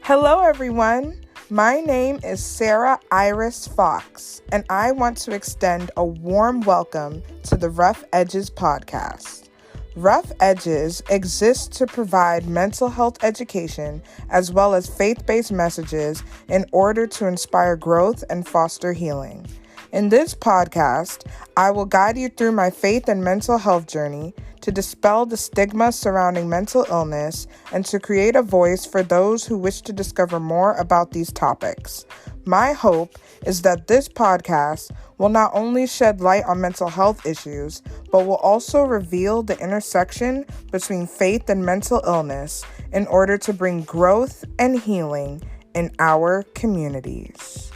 Hello, everyone. My name is Sarah Iris Fox, and I want to extend a warm welcome to the Rough Edges podcast. Rough Edges exists to provide mental health education as well as faith-based messages in order to inspire growth and foster healing. In this podcast, I will guide you through my faith and mental health journey to dispel the stigma surrounding mental illness and to create a voice for those who wish to discover more about these topics. My hope is that this podcast will not only shed light on mental health issues, but will also reveal the intersection between faith and mental illness in order to bring growth and healing in our communities.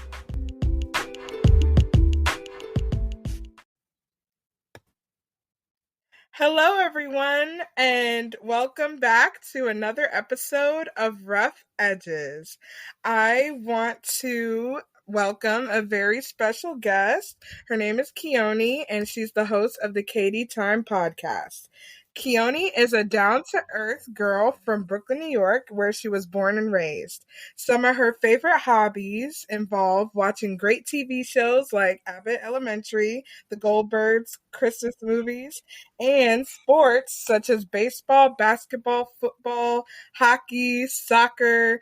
Hello, everyone, and welcome back to another episode of Rough Edges. I want to welcome a very special guest. Her name is Keoni, and she's the host of the KDTime Podcast. Keoni is a down-to-earth girl from Brooklyn, New York, where she was born and raised. Some of her favorite hobbies involve watching great TV shows like Abbott Elementary, the Goldbergs, Christmas movies, and sports such as baseball, basketball, football, hockey, soccer,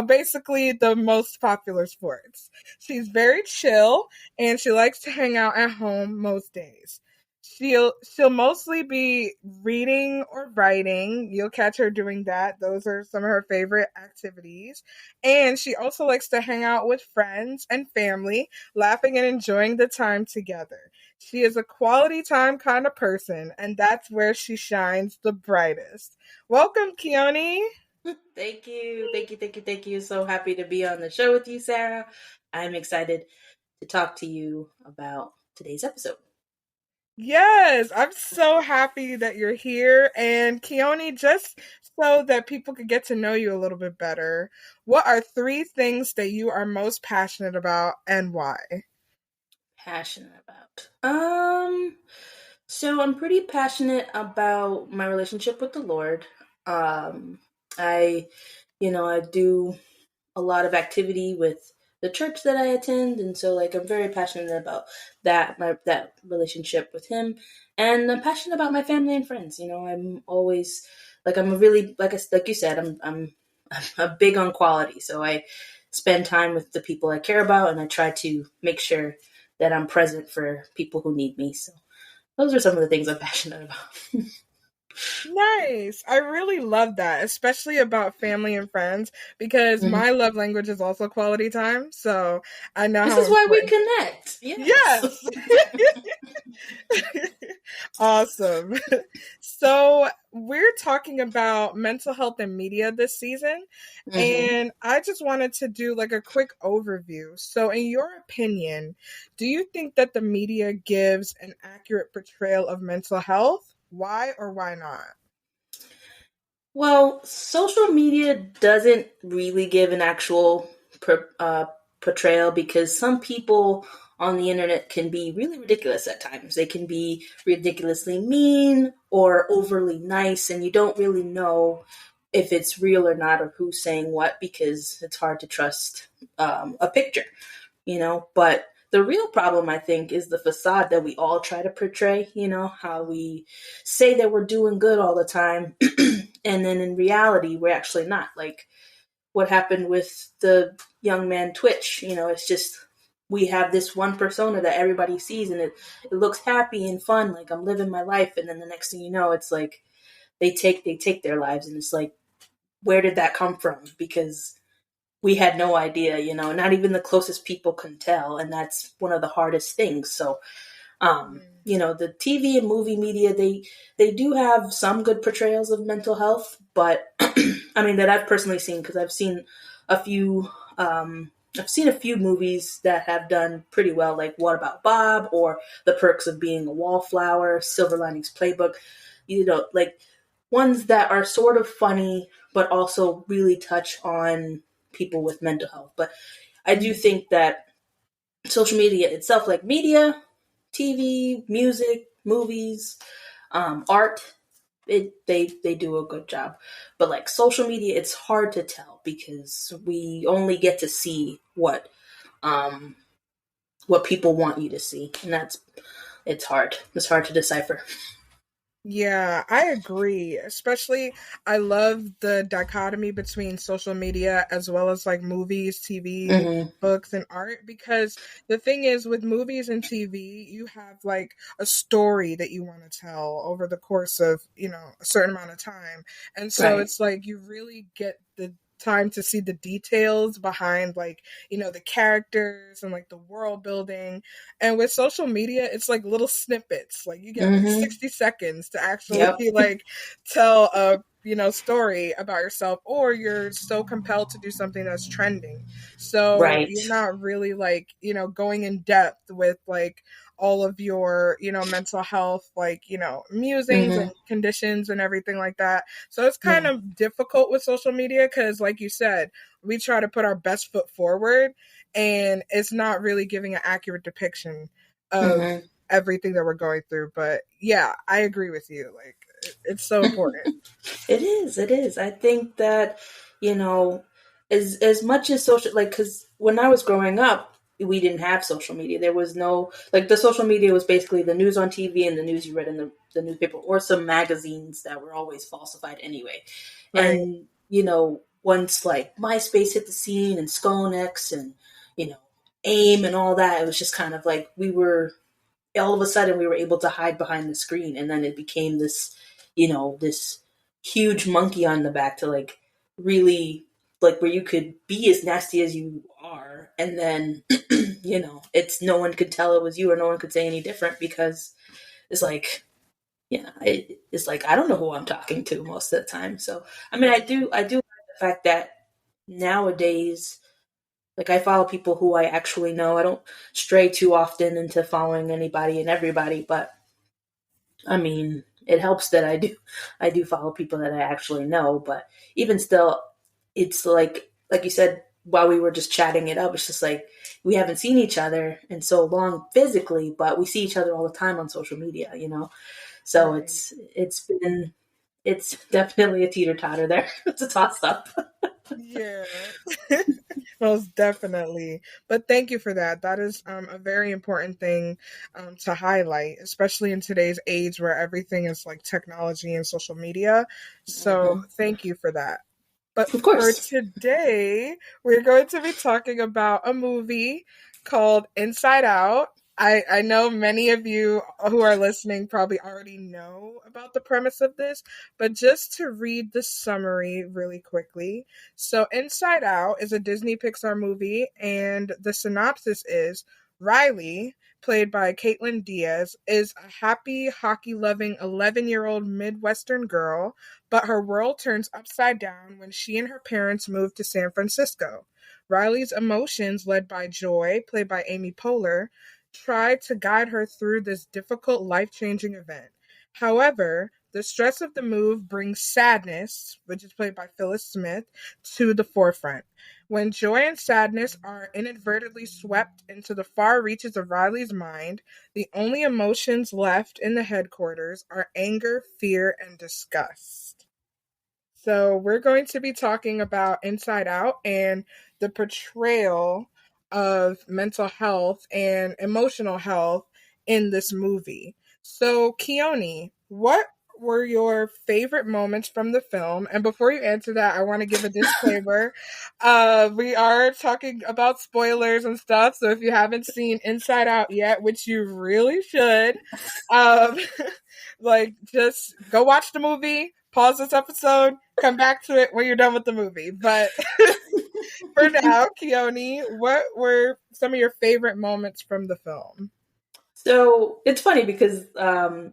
basically the most popular sports. She's very chill, and she likes to hang out at home most days. She'll mostly be reading or writing. You'll catch her doing that. Those are some of her favorite activities. And she also likes to hang out with friends and family, laughing and enjoying the time together. She is a quality time kind of person, and that's where she shines the brightest. Welcome, Keoni. Thank you. So happy to be on the show with you, Sarah. I'm excited to talk to you about today's episode. Yes, I'm so happy that you're here. And Keoni, just so that people could get to know you a little bit better, what are 3 things that you are most passionate about and why? Passionate about? So I'm pretty passionate about my relationship with the Lord. I do a lot of activity with the church that I attend, and so I'm very passionate about that relationship with Him, and I'm passionate about my family and friends. I'm always I'm a really like you said, I'm big on quality, so I spend time with the people I care about, and I try to make sure that I'm present for people who need me. So those are some of the things I'm passionate about. Nice. I really love that, especially about family and friends, because my love language is also quality time. So I know this is why we connect. Yes. Awesome. So we're talking about mental health and media this season, and I just wanted to do a quick overview. So in your opinion, do you think that the media gives an accurate portrayal of mental health? Why or why not? Well, social media doesn't really give an actual portrayal because some people on the internet can be really ridiculous at times. They can be ridiculously mean or overly nice, and you don't really know if it's real or not or who's saying what because it's hard to trust a picture, But the real problem, I think, is the facade that we all try to portray, how we say that we're doing good all the time. And then in reality, we're actually not. Like what happened with the young man Twitch, it's just we have this one persona that everybody sees and it looks happy and fun, like I'm living my life. And then the next thing you know, it's like they take their lives and it's like, where did that come from? Because we had no idea, not even the closest people can tell. And that's one of the hardest things. So, the TV and movie media, they do have some good portrayals of mental health, but that I've personally seen, because I've seen a few movies that have done pretty well, like What About Bob or The Perks of Being a Wallflower, Silver Linings Playbook, ones that are sort of funny, but also really touch on people with mental health. But I do think that social media itself, like media, TV, music, movies, art, they do a good job. But like social media, it's hard to tell because we only get to see what people want you to see, and it's hard. It's hard to decipher. Yeah, I agree. Especially, I love the dichotomy between social media as well as like movies, TV, Mm-hmm. books, and art. Because the thing is, with movies and TV, you have like a story that you want to tell over the course of, a certain amount of time. And so Right. it's like you really get the time to see the details behind like, the characters and like the world building. And with social media, it's like little snippets. Like you get like Mm-hmm. 60 seconds to actually Yep. like tell a story about yourself, or you're so compelled to do something that's trending. So Right. you're not really like, going in depth with like all of your, mental health, like, musings and Mm-hmm. conditions and everything like that. So it's kind Yeah. of difficult with social media because, like you said, we try to put our best foot forward, and it's not really giving an accurate depiction of Mm-hmm. everything that we're going through. But yeah, I agree with you. Like, it's so important. It is. It is. I think that, you know, as much as social, like, because when I was growing up, we didn't have social media. There was no, like, the social media was basically the news on TV and the news you read in the newspaper, or some magazines that were always falsified anyway. Right. And, once like MySpace hit the scene and Skonex and, you know, AIM and all that, it was just kind of like all of a sudden we were able to hide behind the screen, and then it became this huge monkey on the back to like really like where you could be as nasty as you are, and then it's no one could tell it was you, or no one could say any different, because it's like, yeah, it's like I don't know who I'm talking to most of the time. So I mean, I do like the fact that nowadays, like, I follow people who I actually know. I don't stray too often into following anybody and everybody, but I mean, it helps that I do follow people that I actually know. But even still, it's like you said, while we were just chatting it up, it's just like we haven't seen each other in so long physically, but we see each other all the time on social media. So Right. it's definitely a teeter totter there. It's a toss up. Yeah. Most definitely. But thank you for that. That is a very important thing to highlight, especially in today's age where everything is like technology and social media. So Hmm. thank you for that. But Of for course. today, we're going to be talking about a movie called Inside Out. I know many of you who are listening probably already know about the premise of this, but just to read the summary really quickly. So, Inside Out is a Disney Pixar movie, and the synopsis is Riley, played by Caitlin Diaz, is a happy, hockey loving 11-year-old Midwestern girl, but her world turns upside down when she and her parents move to San Francisco. Riley's emotions, led by Joy, played by Amy Poehler, try to guide her through this difficult, life changing event. However, the stress of the move brings sadness, which is played by Phyllis Smith, to the forefront. When joy and sadness are inadvertently swept into the far reaches of Riley's mind, the only emotions left in the headquarters are anger, fear, and disgust. So, we're going to be talking about Inside Out and the portrayal of mental health and emotional health in this movie. So, Keoni, what were your favorite moments from the film? And before you answer that, I want to give a disclaimer. We are talking about spoilers and stuff. So, if you haven't seen Inside Out yet, which you really should, um, like just go watch the movie, pause this episode, come back to it when you're done with the movie. But for now, Keoni, what were some of your favorite moments from the film? So it's funny because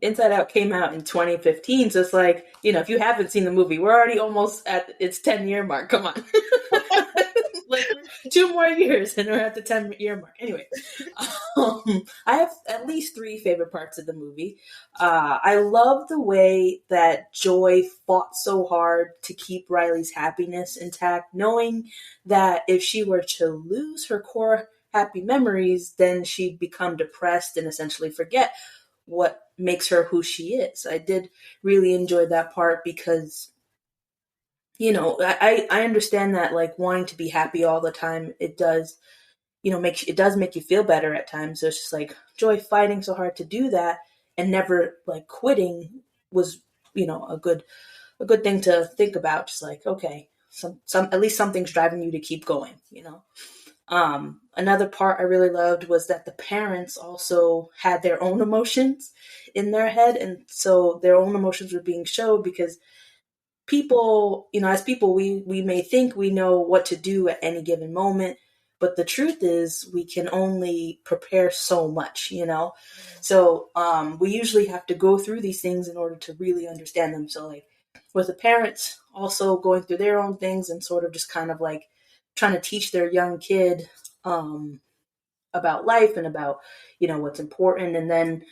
Inside Out came out in 2015. So it's like, if you haven't seen the movie, we're already almost at its 10-year mark. Come on. Like, 2 more years and we're at the 10-year mark. Anyway, I have at least three favorite parts of the movie. I love the way that Joy fought so hard to keep Riley's happiness intact, knowing that if she were to lose her core happy memories, then she'd become depressed and essentially forget what makes her who she is. I did really enjoy that part because, I understand that, like, wanting to be happy all the time, it does, it does make you feel better at times. So it's just like Joy fighting so hard to do that and never like quitting was, a good thing to think about. Just like, okay, some at least something's driving you to keep going. Another part I really loved was that the parents also had their own emotions in their head, and so their own emotions were being showed because people, as people, we may think we know what to do at any given moment, but the truth is we can only prepare so much. So we usually have to go through these things in order to really understand them. So like with the parents also going through their own things and sort of just kind of like trying to teach their young kid about life and about what's important, and then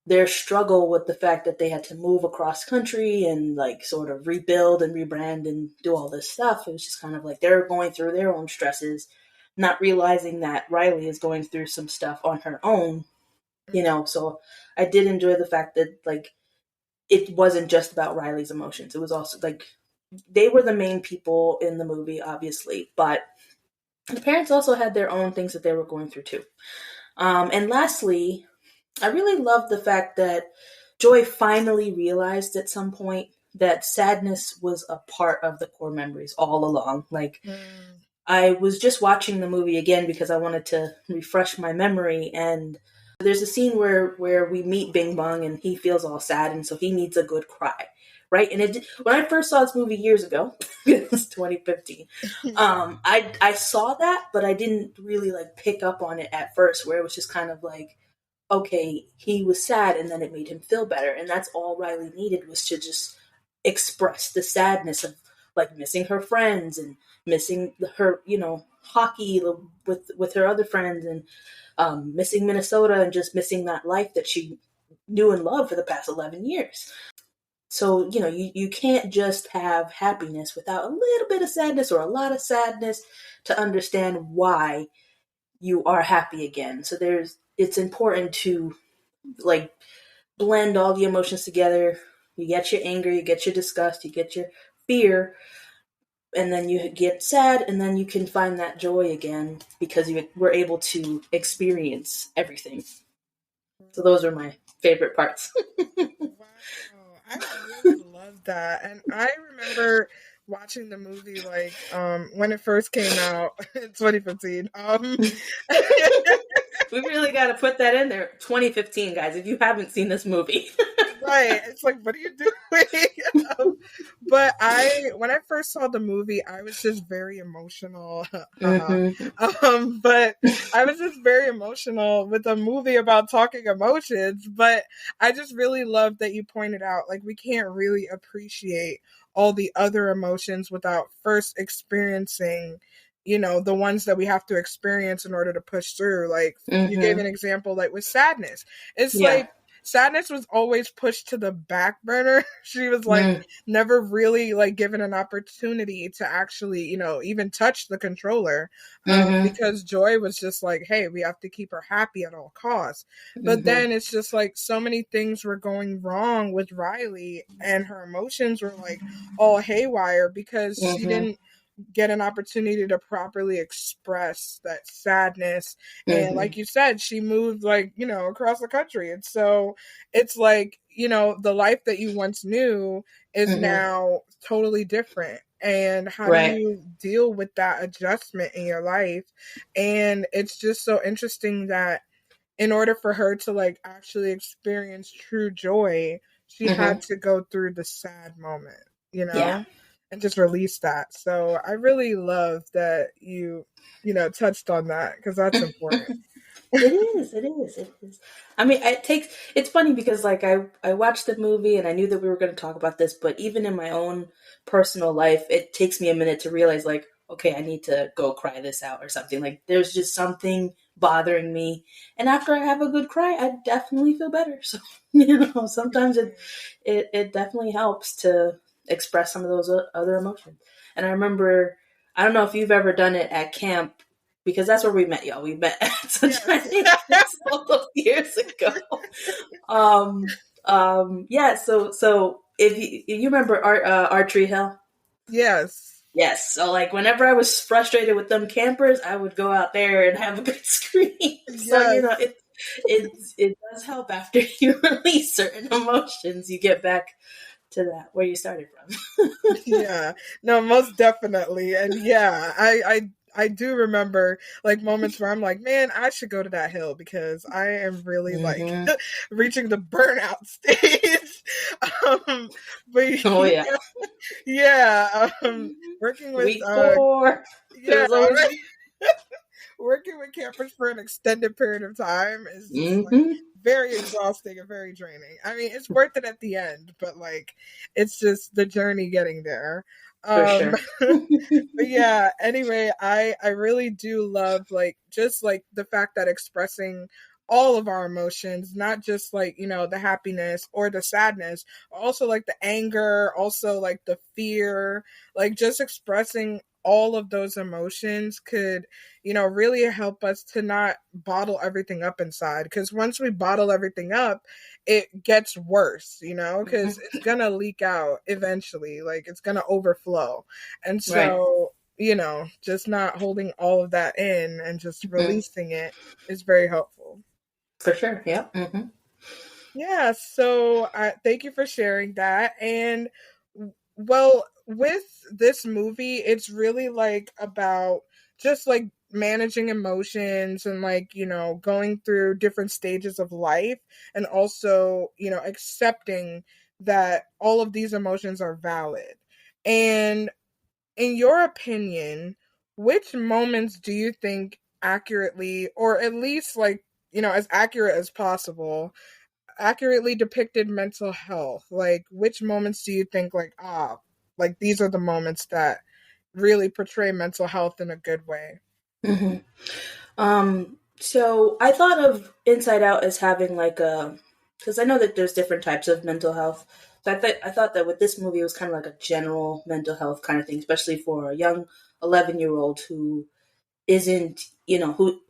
their struggle with the fact that they had to move across country and like sort of rebuild and rebrand and do all this stuff. It was just kind of like they're going through their own stresses, not realizing that Riley is going through some stuff on her own. So I did enjoy the fact that like it wasn't just about Riley's emotions. It was also like they were the main people in the movie, obviously, but the parents also had their own things that they were going through too. And lastly, I really loved the fact that Joy finally realized at some point that sadness was a part of the core memories all along. Like, I was just watching the movie again because I wanted to refresh my memory, and there's a scene where we meet Bing Bong and he feels all sad, and so he needs a good cry, right? And when I first saw this movie years ago, it was 2015. I saw that, but I didn't really like pick up on it at first, where it was just kind of like, okay, he was sad and then it made him feel better. And that's all Riley needed, was to just express the sadness of like missing her friends and missing her, hockey with her other friends, and missing Minnesota and just missing that life that she knew and loved for the past 11 years. So, you can't just have happiness without a little bit of sadness or a lot of sadness to understand why you are happy again. So it's important to like blend all the emotions together. You get your anger, you get your disgust, you get your fear, and then you get sad, and then you can find that joy again because you were able to experience everything. So those are my favorite parts. Wow, I really love that. And I remember watching the movie like when it first came out in 2015. We really got to put that in there. 2015, guys, if you haven't seen this movie. Right. It's like, what are you doing? But when I first saw the movie, I was just very emotional. But I was just very emotional with a movie about talking emotions. But I just really love that you pointed out, like, we can't really appreciate all the other emotions without first experiencing, the ones that we have to experience in order to push through. Like, you gave an example, like with sadness. It's like, sadness was always pushed to the back burner. She was like never really like given an opportunity to actually, even touch the controller, because Joy was just like, hey, we have to keep her happy at all costs. But then it's just like so many things were going wrong with Riley, and her emotions were like all haywire because she didn't get an opportunity to properly express that sadness. And like you said, she moved like, across the country. And so it's like, the life that you once knew is now totally different. And how do you deal with that adjustment in your life? And it's just so interesting that in order for her to like actually experience true joy, she had to go through the sad moment, Yeah. and just release that. So I really love that you touched on that, because that's important. It is. I mean, it's funny because like I watched the movie and I knew that we were going to talk about this, but even in my own personal life, it takes me a minute to realize like, okay, I need to go cry this out or something. Like there's just something bothering me. And after I have a good cry, I definitely feel better. So, sometimes it definitely helps to express some of those other emotions. And I remember, I don't know if you've ever done it at camp, because that's where we met, y'all. We met at Sunshine Yes. a couple of years ago. Yeah. So if you remember Archery Hill. Yes. Yes. So like whenever I was frustrated with them campers, I would go out there and have a good scream. So Yes. it does help after you release certain emotions, you get back to that where you started from. Yeah. No, most definitely. And yeah, I do remember like moments where I'm like, man, I should go to that hill because I am really like Mm-hmm. reaching the burnout stage. But Oh yeah. yeah, working with Week 4. It yeah, was always. working with campers for an extended period of time is just like Mm-hmm. very exhausting and very draining. I mean, it's worth it at the end, but like it's just the journey getting there. For sure. But yeah, anyway, I really do love like just like the fact that expressing all of our emotions, not just like, you know, the happiness or the sadness, also like the anger, also like the fear, like just expressing all of those emotions could, you know, really help us to not bottle everything up inside. Because once we bottle everything up, it gets worse, you know, because it's gonna leak out eventually, like it's gonna overflow. And Right. so, you know, just not holding all of that in and just Mm-hmm. releasing it is very helpful. For sure. Yeah. Mm-hmm. Yeah, so thank you for sharing that. And well, with this movie, it's really like about just like managing emotions and like, you know, going through different stages of life and also, you know, accepting that all of these emotions are valid. And in your opinion, which moments do you think accurately, or at least like, you know, as accurate as possible, accurately depicted mental health? Like, which moments do you think, like these are the moments that really portray mental health in a good way? Mm-hmm. So I thought of Inside Out as having like a, because I know that there's different types of mental health. So I thought that with this movie it was kind of like a general mental health kind of thing, especially for a young 11-year-old who isn't, who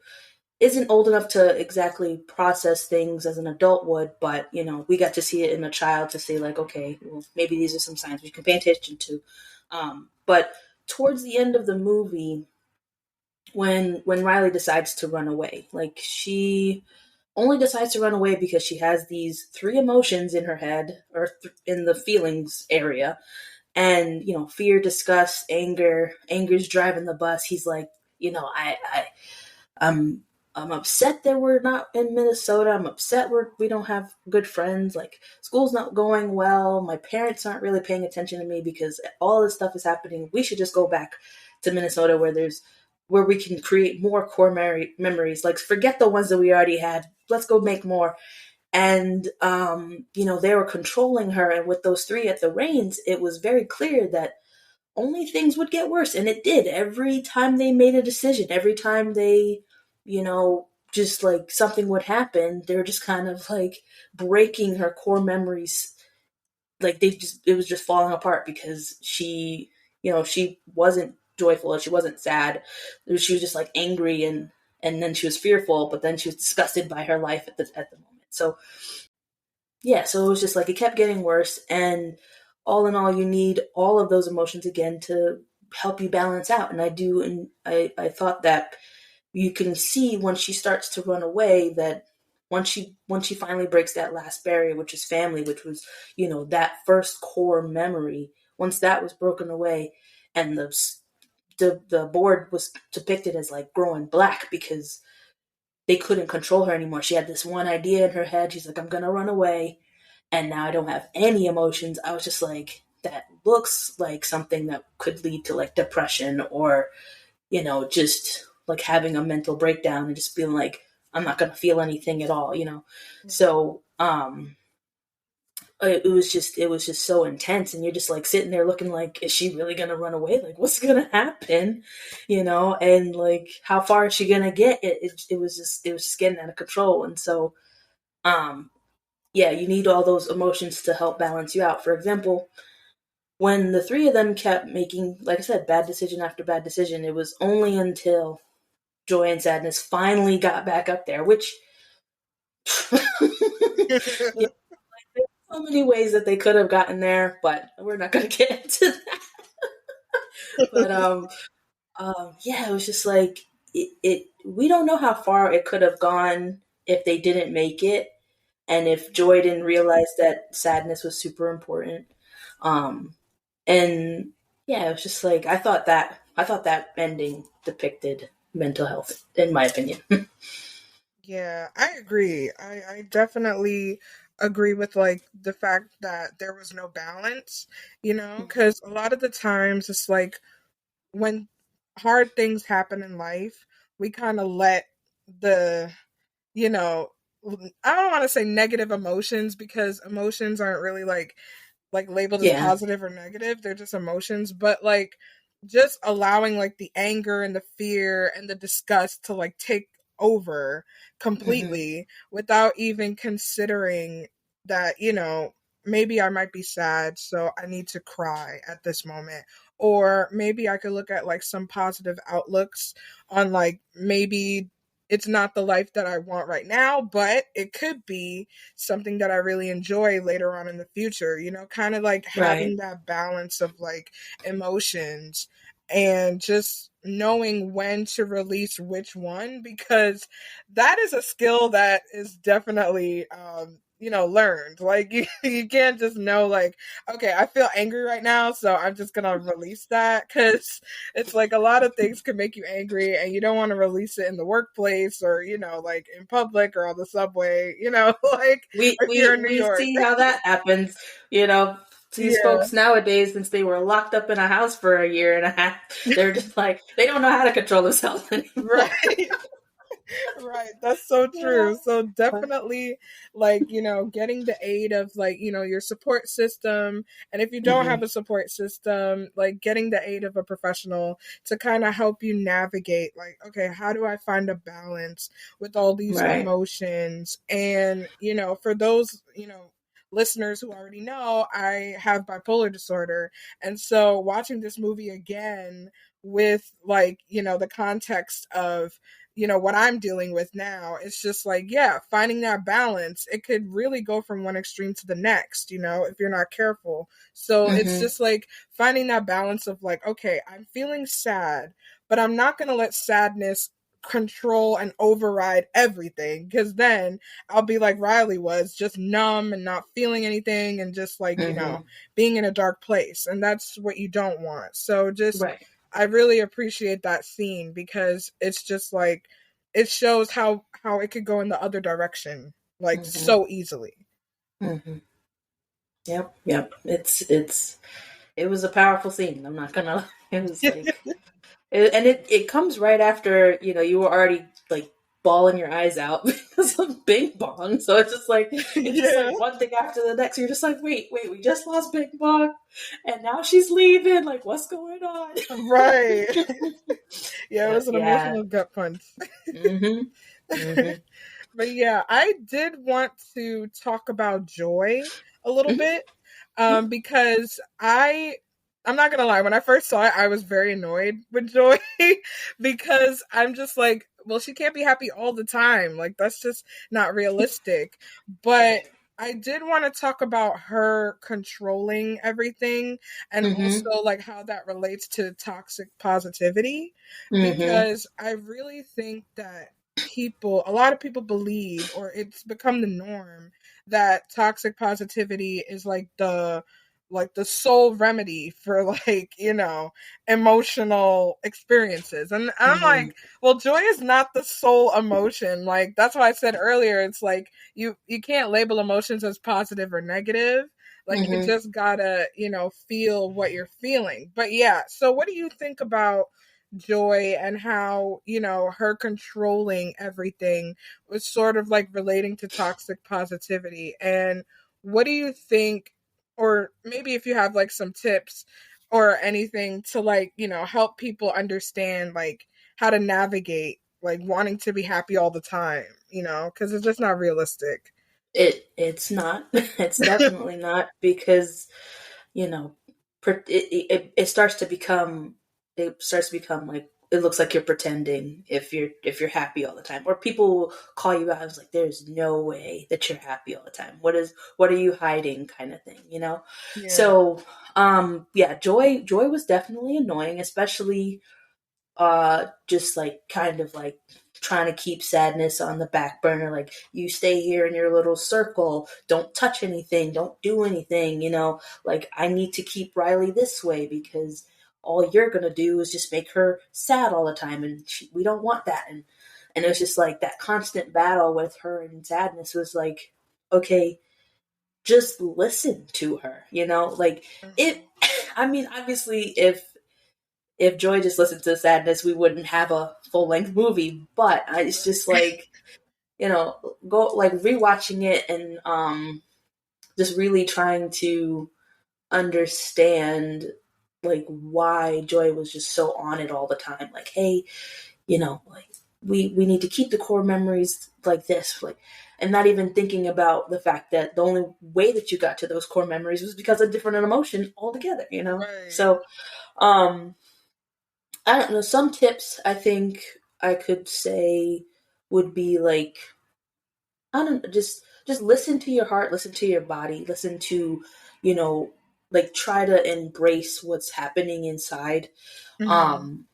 isn't old enough to exactly process things as an adult would, but we got to see it in a child to say like, okay, well, maybe these are some signs we can pay attention to. But towards the end of the movie, when Riley decides to run away, like she only decides to run away because she has these three emotions in her head or in the feelings area, and fear, disgust, anger. Anger's driving the bus. He's like, I'm I'm upset that we're not in Minnesota. I'm upset we don't have good friends. Like school's not going well. My parents aren't really paying attention to me because all this stuff is happening. We should just go back to Minnesota where we can create more core memories. Like forget the ones that we already had. Let's go make more. And they were controlling her, and with those three at the reins, it was very clear that only things would get worse. And it did. Every time they made a decision, every time they, just like something would happen, they were just kind of like breaking her core memories. Like it was just falling apart because she wasn't joyful and she wasn't sad. She was just like angry, and then she was fearful, but then she was disgusted by her life at the moment. So yeah, so it was just like it kept getting worse. And all in all, you need all of those emotions again to help you balance out. And I do, and I thought that you can see when she starts to run away that once she finally breaks that last barrier, which is family, which was that first core memory. Once that was broken away, and the board was depicted as like growing black because they couldn't control her anymore. She had this one idea in her head. She's like, I'm gonna run away, and now I don't have any emotions. I was just like, that looks like something that could lead to like depression or, just like having a mental breakdown and just feeling like I'm not gonna feel anything at all. So it was just so intense, and you're just like sitting there looking like, is she really gonna run away? Like what's gonna happen? And like how far is she gonna get? It was just getting out of control. And so yeah, you need all those emotions to help balance you out. For example, when the three of them kept making, like I said, bad decision after bad decision, it was only until joy and sadness finally got back up there, which there's so many ways that they could have gotten there, but we're not going to get into that. But yeah, it was just like it. We don't know how far it could have gone if they didn't make it, and if Joy didn't realize that sadness was super important. Um, and yeah, it was just like I thought that ending depicted mental health, in my opinion. Yeah, I agree. I definitely agree with like the fact that there was no balance, because a lot of the times it's like when hard things happen in life, we kind of let the, you know, I don't want to say negative emotions because emotions aren't really like labeled as Yeah. positive or negative. They're just emotions, but like just allowing like the anger and the fear and the disgust to like take over Hmm. completely without even considering that, maybe I might be sad, so I need to cry at this moment. Or maybe I could look at like some positive outlooks on like maybe it's not the life that I want right now, but it could be something that I really enjoy later on in the future, kind of like Right. having that balance of like emotions and just knowing when to release which one, because that is a skill that is definitely learned. Like you can't just know like, okay, I feel angry right now, so I'm just gonna release that, because it's like a lot of things can make you angry and you don't want to release it in the workplace or like in public or on the subway, like We if you're we in New we York. see how that happens. You know, these Yeah. folks nowadays, since they were locked up in a house for a year and a half, they're just like they don't know how to control themselves anymore. Right. Right, that's so Yeah. true. So But, definitely like, getting the aid of like, your support system. And if you don't hmm. have a support system, like getting the aid of a professional to kind of help you navigate like, okay, how do I find a balance with all these Right. emotions? And, for those, listeners who already know, I have bipolar disorder. And so watching this movie again with like, the context of what I'm dealing with now. It's just like, yeah, finding that balance. It could really go from one extreme to the next, if you're not careful. So it's Hmm. just like finding that balance of like, okay, I'm feeling sad, but I'm not going to let sadness control and override everything, because then I'll be like Riley was, just numb and not feeling anything and just like, Hmm. being in a dark place. And that's what you don't want. So just Right. I really appreciate that scene because it's just like it shows how it could go in the other direction like Hmm. so easily. Hmm. Yep. Yep. It was a powerful scene. I'm not gonna lie. It was like it comes right after, you were already like bawling your eyes out because of Bing Bong. So it's just Yeah. like one thing after the next. You're just like, wait, we just lost Bing Bong, and now she's leaving. Like, what's going on? Right. Yeah, it But was an yeah. emotional gut punch. Mhm. Mhm. But yeah, I did want to talk about Joy a little Mhm. bit, Yeah. because I'm not gonna lie, when I first saw it, I was very annoyed with Joy because I'm just like, well, she can't be happy all the time. Like that's just not realistic. But Right. I did want to talk about her controlling everything and Mhm. also like how that relates to toxic positivity, Mhm. because I really think that a lot of people believe, or it's become the norm, that toxic positivity is like the sole remedy for like emotional experiences. And I'm Mhm. like, well, joy is not the sole emotion. Like that's why I said earlier, it's like you can't label emotions as positive or negative. Like you Mhm. just gotta feel what you're feeling. But yeah, so what do you think about Joy and how her controlling everything was sort of like relating to toxic positivity? And what do you think, or maybe if you have like some tips or anything to like help people understand like how to navigate like wanting to be happy all the time, because it's just not realistic. It's not. It's definitely not because you know it starts to become like it looks like you're pretending if you're happy all the time, or people will call you out. I was like, there's no way that you're happy all the time. What are you hiding, kind of thing, you know? Yeah. So yeah, joy was definitely annoying, especially just like kind of like trying to keep sadness on the back burner. Like, you stay here in your little circle, don't touch anything, don't do anything, you know, like I need to keep Riley this way because all you're gonna do is just make her sad all the time, and we don't want that. And it was just like that constant battle with her, and sadness was like, okay, just listen to her, you know, like it. Mhm. I mean, obviously, if Joy just listened to sadness, we wouldn't have a full length movie. But it's just like, you know, go like rewatching it, and just really trying to understand like why Joy was just so on it all the time. Like, hey, you know, like we need to keep the core memories like this, like, and not even thinking about the fact that the only way that you got to those core memories was because of different emotion altogether, you know. Right. So um I don't know. Some tips I think I could say would be like, I don't know, just listen to your heart, listen to your body, listen to, you know, like try to embrace what's happening inside. Mhm. Um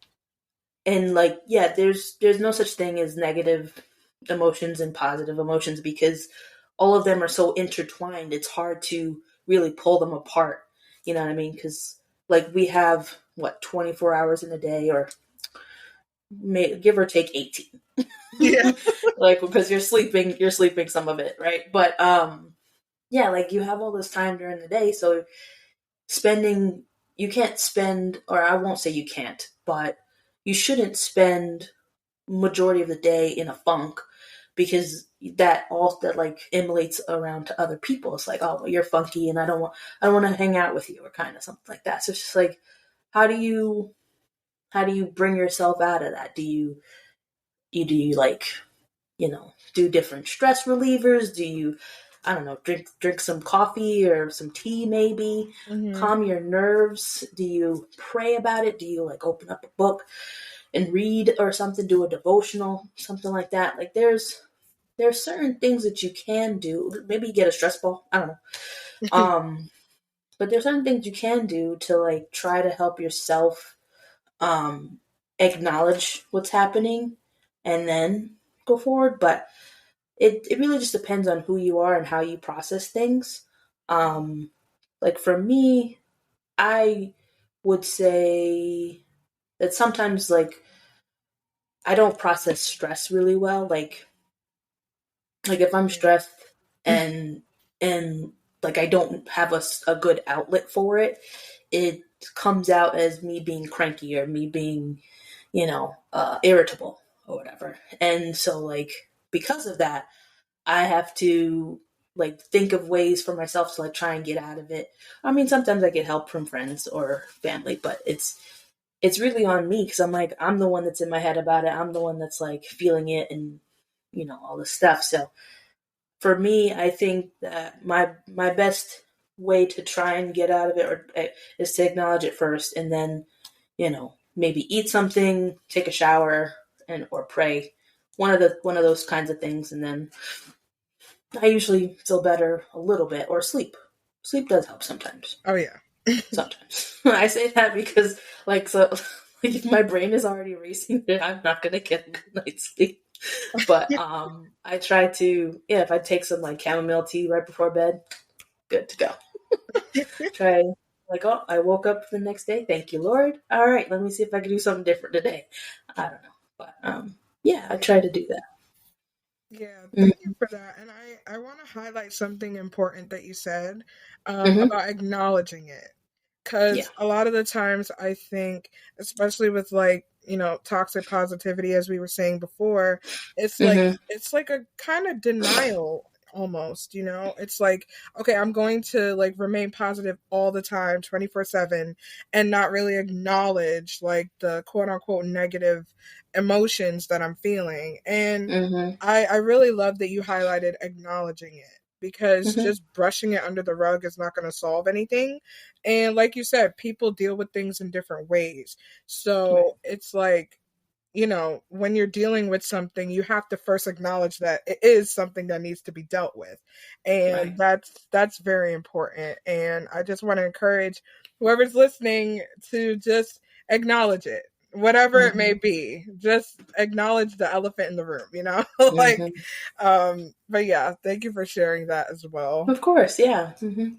and like, yeah, there's no such thing as negative emotions and positive emotions, because all of them are so intertwined. It's hard to really pull them apart. You know what I mean? Cuz like we have what, 24 hours in a day, or give or take 18. Yeah. Like, because you're sleeping some of it, right? But yeah, like you have all this time during the day, so spending you can't spend, or I won't say you can't, but you shouldn't spend majority of the day in a funk, because that like emulates around to other people. It's like, oh, well, you're funky and I don't want to hang out with you, or kind of something like that. So it's just like, how do you bring yourself out of that? Do you like, you know, do different stress relievers? Do you, I don't know, drink some coffee or some tea maybe? Mhm. Calm your nerves? Do you pray about it? Do you like open up a book and read or something, do a devotional, something like that? Like there's certain things that you can do. Maybe get a stress ball. I don't know. Um, but there's certain things you can do to like try to help yourself um acknowledge what's happening and then go forward. But it really just depends on who you are and how you process things. Um, like for me, I would say that sometimes like I don't process stress really well. Like if I'm Yeah. stressed and and like I don't have a good outlet for it, it comes out as me being cranky, or me being, you know, irritable or whatever. And so like because of that, I have to like think of ways for myself to like try and get out of it. I mean, sometimes I get help from friends or family, but it's really on me, because I'm like, I'm the one that's in my head about it. I'm the one that's like feeling it, and you know, all this stuff. So for me, I think that my best way to try and get out of it, is to acknowledge it first, and then, you know, maybe eat something, take a shower, and or pray. One of those kinds of things, and then I usually feel better a little bit, or sleep. Sleep does help sometimes. Oh yeah. Sometimes I say that because, like, so like if my brain is already racing, then I'm not gonna get a good night's sleep. But I try to, yeah, if I take some like chamomile tea right before bed, good to go. Try like, oh, I woke up the next day. Thank you, Lord. All right, let me see if I can do something different today. I don't know, but yeah, I try to do that. Yeah, thank you Mm-hmm. for that. And I want to highlight something important that you said Mm-hmm. about acknowledging it. Yeah. Because a lot of the times I think, especially with like, toxic positivity, as we were saying before, Mm-hmm. it's like a kind of denial almost, It's like, okay, I'm going to like remain positive all the time, 24/7, and not really acknowledge like the quote unquote negative emotions that I'm feeling. And Mm-hmm. I really love that you highlighted acknowledging it, because Mm-hmm. just brushing it under the rug is not going to solve anything. And like you said, people deal with things in different ways. Right. So it's like, when you're dealing with something, you have to first acknowledge that it is something that needs to be dealt with. And Right. that's very important. And I just want to encourage whoever's listening to just acknowledge it. Whatever it may Mm-hmm. be, just acknowledge the elephant in the room, like, Mm-hmm. but yeah, thank you for sharing that as well. Of course, yeah. Mm-hmm.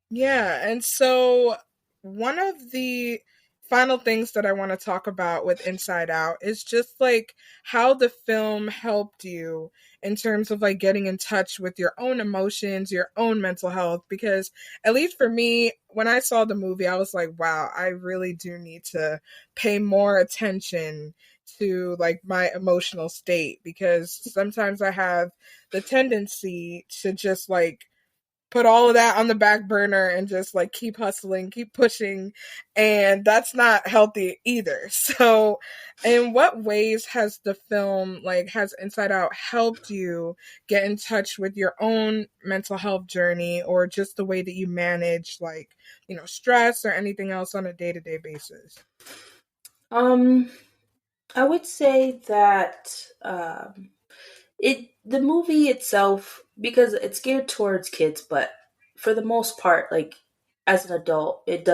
Yeah, and so one of the final things that I want to talk about with Inside Out is just like how the film helped you in terms of like getting in touch with your own emotions, your own mental health. Because at least for me, when I saw the movie, I was like, wow, I really do need to pay more attention to like my emotional state, because sometimes I have the tendency to just like put all of that on the back burner and just like keep hustling, keep pushing, and that's not healthy either. So, in what ways has the film, like has Inside Out, helped you get in touch with your own mental health journey, or just the way that you manage like, stress or anything else on a day-to-day basis? Um, I would say that the movie itself, because it's geared towards kids, but for the most part, like as an adult, it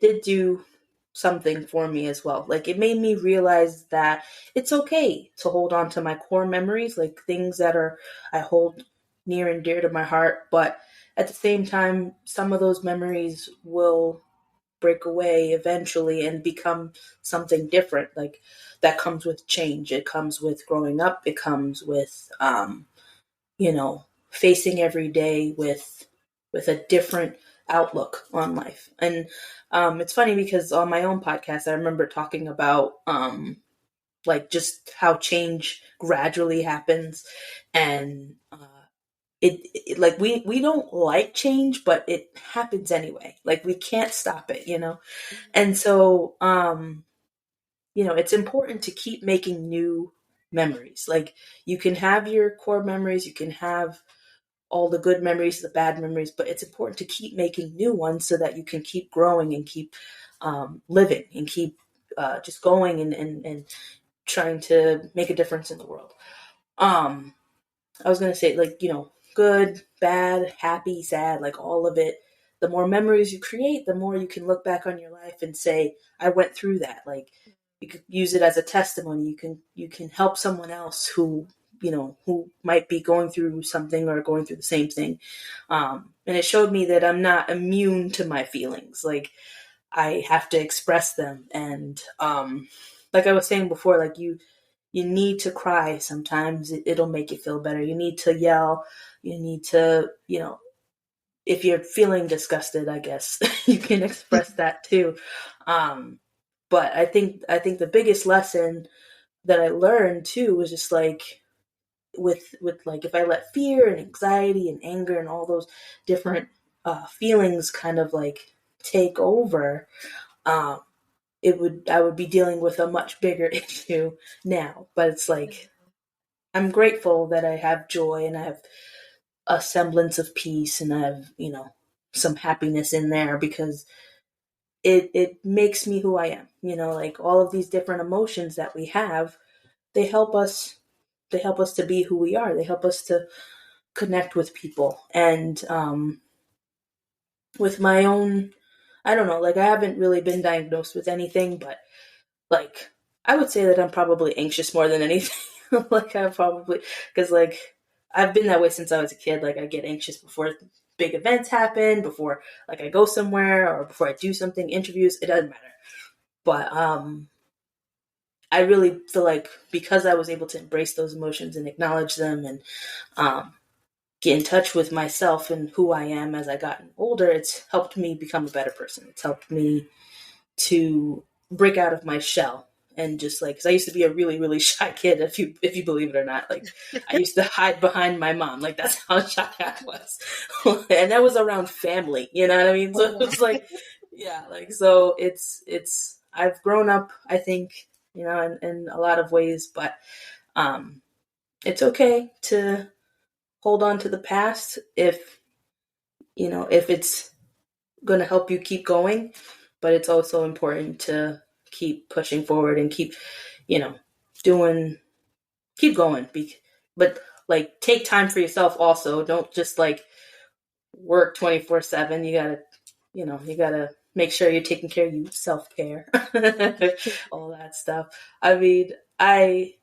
did do something for me as well. Like it made me realize that it's okay to hold on to my core memories, like things that are I hold near and dear to my heart, but at the same time, some of those memories will break away eventually and become something different. Like that comes with change. It comes with growing up. It comes with you know, facing every day with a different outlook on life. And it's funny because on my own podcast, I remember talking about like just how change gradually happens, and like we don't like change, but it happens anyway. Like we can't stop it, you know. And so you know, it's important to keep making new memories. Like you can have your core memories, you can have all the good memories, the bad memories, but it's important to keep making new ones so that you can keep growing and keep living and keep just going and trying to make a difference in the world. Um, I was going to say, like, you know, good, bad, happy, sad, like all of it. The more memories you create, the more you can look back on your life and say, I went through that. Like, you could use it as a testimony. You can help someone else who, you know, who might be going through something or going through the same thing. And it showed me that I'm not immune to my feelings. Like, I have to express them. And like I was saying before, like you need to cry sometimes. It'll make you feel better. You need to yell. You need to, you know, if you're feeling disgusted, I guess you can express that too. Um, but I think the biggest lesson that I learned too was just like with like if I let fear and anxiety and anger and all those different feelings kind of like take over, um, I would be dealing with a much bigger issue now. But it's like I'm grateful that I have joy and I have a semblance of peace and I have, you know, some happiness in there because it makes me who I am. You know, like all of these different emotions that we have, they help us they help us to be who we are. They help us to connect with people. And with my own, I don't know, like I haven't really been diagnosed with anything, but like I would say that I'm probably anxious more than anything. Like I probably because like I've been that way since I was a kid. Like I get anxious before big events happen, before like I go somewhere or before I do something, interviews, it doesn't matter. But I really feel like because I was able to embrace those emotions and acknowledge them and um get in touch with myself and who I am as I gotten older, it's helped me become a better person. It's helped me to break out of my shell and just like, because I used to be a really really shy kid, if you believe it or not. Like I used to hide behind my mom. Like that's how shy I was, and that was around family. You know what I mean? So it was like, yeah, like so it's I've grown up. I think you know in a lot of ways, but um, it's okay to hold on to the past if you know if it's going to help you keep going, but it's also important to keep pushing forward and keep keep going. But like, take time for yourself also. Don't just like work 24/7. You gotta make sure you're taking care of you, self-care, all that stuff. I mean, I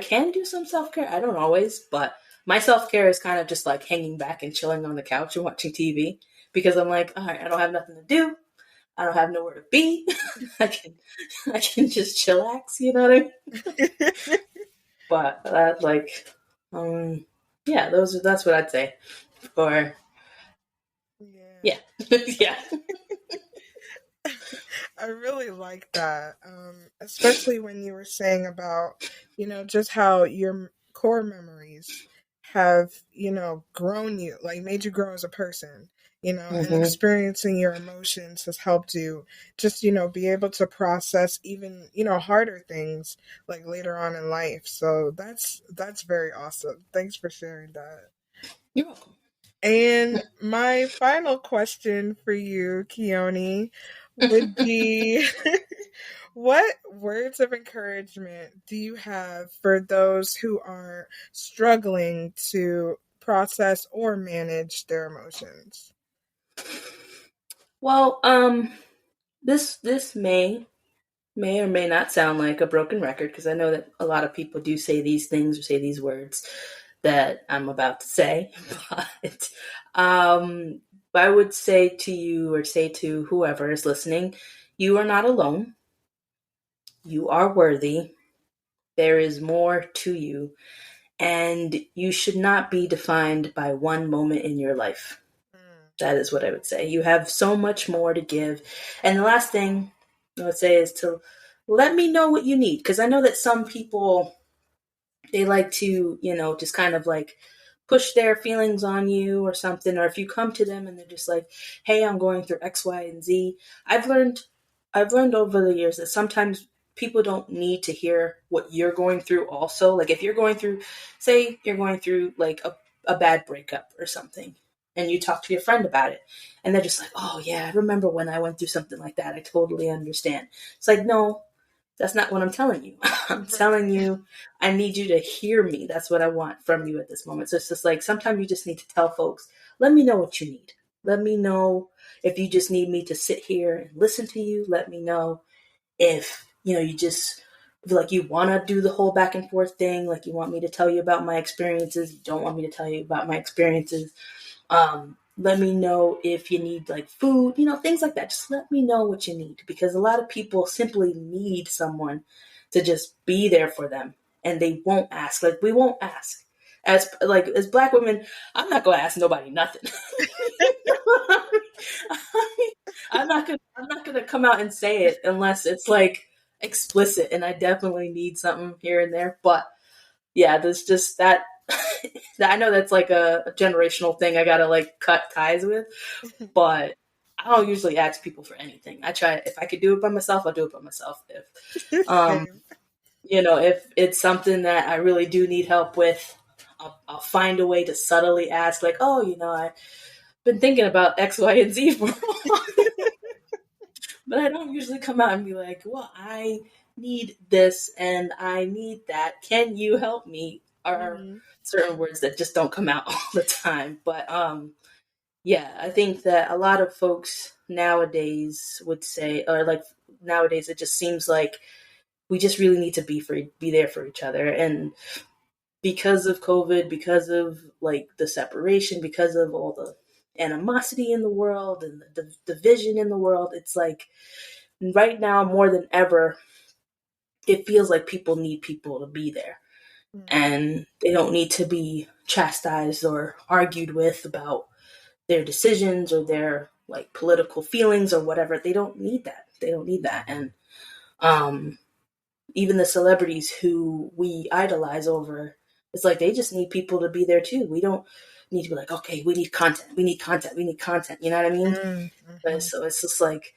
can do some self-care. I don't always, but my self-care is kind of just like hanging back and chilling on the couch and watching TV, because I'm like, all right, I don't have nothing to do. I don't have nowhere to be. I can just chillax, you know what I mean? But that, like, yeah, that's what I'd say. For yeah, yeah. I really like that, especially when you were saying about, just how your core memories have, grown you, like made you grow as a person, and Mm-hmm. experiencing your emotions has helped you just, be able to process even, harder things like later on in life. So that's very awesome. Thanks for sharing that. You're welcome. And my final question for you, Keoni, would be what words of encouragement do you have for those who are struggling to process or manage their emotions? Well, this may or may not sound like a broken record, because I know that a lot of people do say these things or say these words that I'm about to say, but I would say to you, or say to whoever is listening, you are not alone. You are worthy. There is more to you, and you should not be defined by one moment in your life. That is what I would say. You have so much more to give. And the last thing I would say is to let me know what you need, because I know that some people, they like to, just kind of like push their feelings on you or something. Or if you come to them and they're just like, hey, I'm going through X, Y, and Z. I've learned over the years that sometimes people don't need to hear what you're going through also. Like, if you're going through, say you're going through like a bad breakup or something, and you talk to your friend about it, and they're just like, oh yeah, I remember when I went through something like that. I totally understand. It's like, no, that's not what I'm telling you. I'm telling you, I need you to hear me. That's what I want from you at this moment. So it's just like, sometimes you just need to tell folks, let me know what you need. Let me know if you just need me to sit here and listen to you. Let me know if, you just feel like you want to do the whole back and forth thing. Like, you want me to tell you about my experiences. You don't want me to tell you about my experiences. Let me know if you need like food, things like that. Just let me know what you need, because a lot of people simply need someone to just be there for them, and they won't ask. Like, we won't ask. As Black women, I'm not gonna ask nobody nothing. I'm not gonna come out and say it unless it's like explicit, and I definitely need something here and there. But yeah, there's just that. I know that's like a generational thing I gotta like cut ties with, but I don't usually ask people for anything. I try, if I could do it by myself, I'll do it by myself. Same. If it's something that I really do need help with, I'll find a way to subtly ask, like, oh, I've been thinking about X, Y, and Z for a while. But I don't usually come out and be like, well, I need this and I need that. Can you help me? Or certain words that just don't come out all the time. But yeah, I think that a lot of folks nowadays would say, or like nowadays, it just seems like we just really need to be there for each other. And because of COVID, because of like the separation, because of all the animosity in the world and the division in the world, it's like right now more than ever, it feels like people need people to be there. And they don't need to be chastised or argued with about their decisions or their like political feelings or whatever. They don't need that. They don't need that. And even the celebrities who we idolize over, it's like they just need people to be there too. We don't need to be like, okay, we need content. We need content. We need content. You know what I mean? Mm-hmm. So it's just like,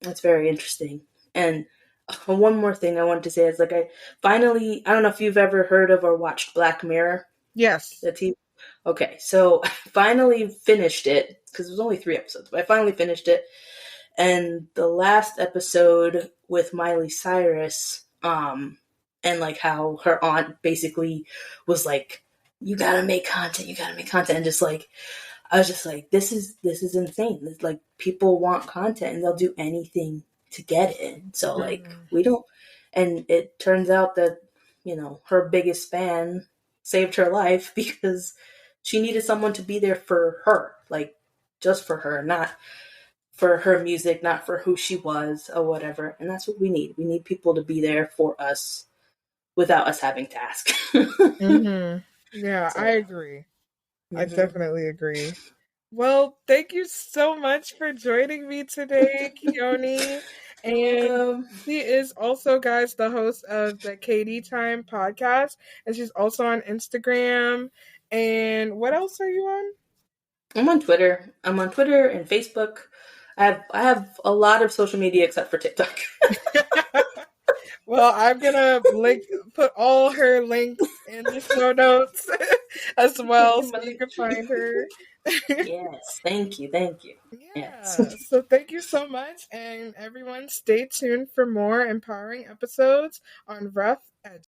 it's very interesting. And one more thing I wanted to say is like, I don't know if you've ever heard of or watched Black Mirror. Yes. The TV. Okay, so I finally finished it, because it was only 3 episodes, but I finally finished it. And the last episode with Miley Cyrus, and like how her aunt basically was like, you gotta make content, and just like, I was just like, this is insane. It's like, people want content and they'll do anything to get it. So like, we don't, and it turns out that, her biggest fan saved her life because she needed someone to be there for her, like, just for her, not for her music, not for who she was or whatever. And that's what we need. We need people to be there for us without us having to ask. Yeah, so, I agree. I Mm-hmm. definitely agree. Well, thank you so much for joining me today, Keoni. And she is also, guys, the host of the KDTime Podcast, and she's also on Instagram. And what else are you on? I'm on Twitter. I'm on Twitter and Facebook. I have a lot of social media except for TikTok. Well, I'm gonna put all her links in the show notes as well, so you can find her. Yes, thank you. Yeah, yes. So thank you so much, and everyone, stay tuned for more empowering episodes on Rough Edges.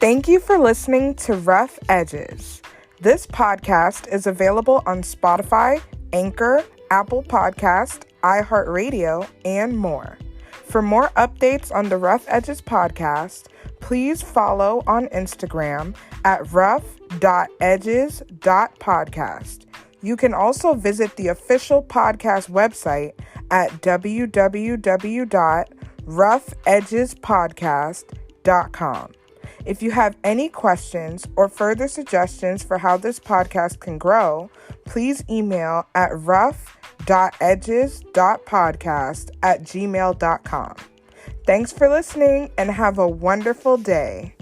Thank you for listening to Rough Edges. This podcast is available on Spotify, Anchor, Apple Podcast, iHeartRadio, and more. For more updates on the Rough Edges podcast, please follow on Instagram at rough.edges.podcast. You can also visit the official podcast website at www.roughedgespodcast.com. If you have any questions or further suggestions for how this podcast can grow, please email at rough.edges.podcast@gmail.com. Thanks for listening and have a wonderful day.